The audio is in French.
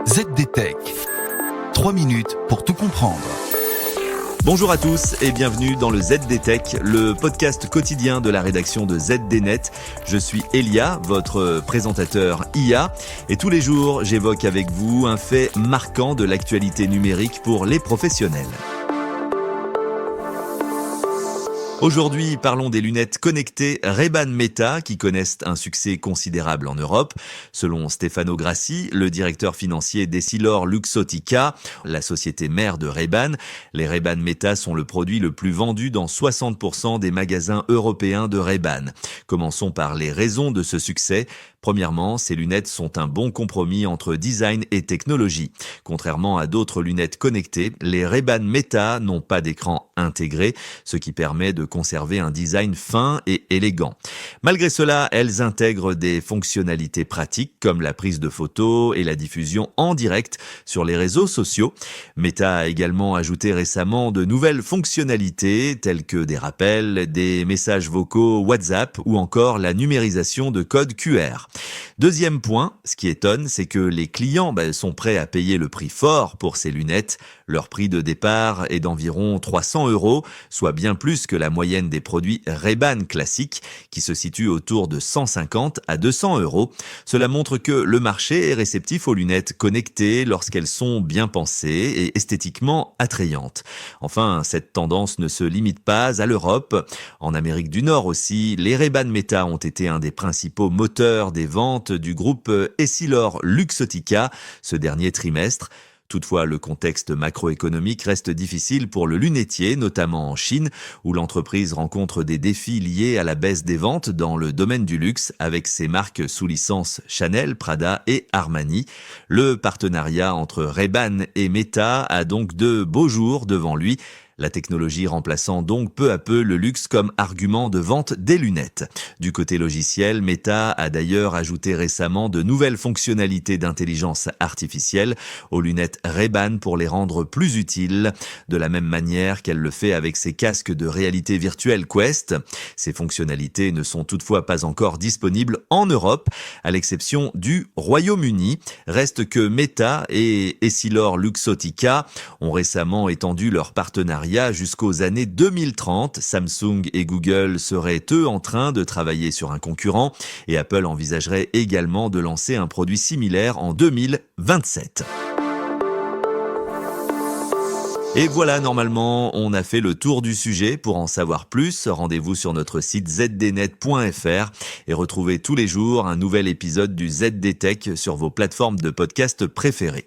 ZDTech. 3 minutes pour tout comprendre. Bonjour à tous et bienvenue dans le ZDTech, le podcast quotidien de la rédaction de ZDNet. Je suis Elia, votre présentateur IA, et tous les jours j'évoque avec vous un fait marquant de l'actualité numérique pour les professionnels. Aujourd'hui, parlons des lunettes connectées Ray-Ban Meta qui connaissent un succès considérable en Europe. Selon Stefano Grassi, le directeur financier d'Essilor-Luxottica, la société mère de Ray-Ban, les Ray-Ban Meta sont le produit le plus vendu dans 60% des magasins européens de Ray-Ban. Commençons par les raisons de ce succès. Premièrement, ces lunettes sont un bon compromis entre design et technologie. Contrairement à d'autres lunettes connectées, les Ray-Ban Meta n'ont pas d'écran intégré, ce qui permet de conserver un design fin et élégant. Malgré cela, elles intègrent des fonctionnalités pratiques comme la prise de photos et la diffusion en direct sur les réseaux sociaux. Meta a également ajouté récemment de nouvelles fonctionnalités telles que des rappels, des messages vocaux WhatsApp ou encore la numérisation de codes QR. Deuxième point, ce qui étonne, c'est que les clients sont prêts à payer le prix fort pour ces lunettes. Leur prix de départ est d'environ 300 €, soit bien plus que la moyenne des produits Ray-Ban classiques, qui se situe autour de 150 à 200 €. Cela montre que le marché est réceptif aux lunettes connectées lorsqu'elles sont bien pensées et esthétiquement attrayantes. Enfin, cette tendance ne se limite pas à l'Europe. En Amérique du Nord aussi, les Ray-Ban Meta ont été un des principaux moteurs des ventes du groupe Essilor-Luxottica ce dernier trimestre. Toutefois, le contexte macroéconomique reste difficile pour le lunetier, notamment en Chine, où l'entreprise rencontre des défis liés à la baisse des ventes dans le domaine du luxe avec ses marques sous licence Chanel, Prada et Armani. Le partenariat entre Ray-Ban et Meta a donc de beaux jours devant lui. La technologie remplaçant donc peu à peu le luxe comme argument de vente des lunettes. Du côté logiciel, Meta a d'ailleurs ajouté récemment de nouvelles fonctionnalités d'intelligence artificielle aux lunettes Ray-Ban pour les rendre plus utiles, de la même manière qu'elle le fait avec ses casques de réalité virtuelle Quest. Ces fonctionnalités ne sont toutefois pas encore disponibles en Europe, à l'exception du Royaume-Uni. Reste que Meta et Essilor-Luxottica ont récemment étendu leur partenariat jusqu'aux années 2030. Samsung et Google seraient eux en train de travailler sur un concurrent et Apple envisagerait également de lancer un produit similaire en 2027. Et voilà, normalement, on a fait le tour du sujet. Pour en savoir plus, rendez-vous sur notre site zdnet.fr et retrouvez tous les jours un nouvel épisode du ZDTech sur vos plateformes de podcast préférées.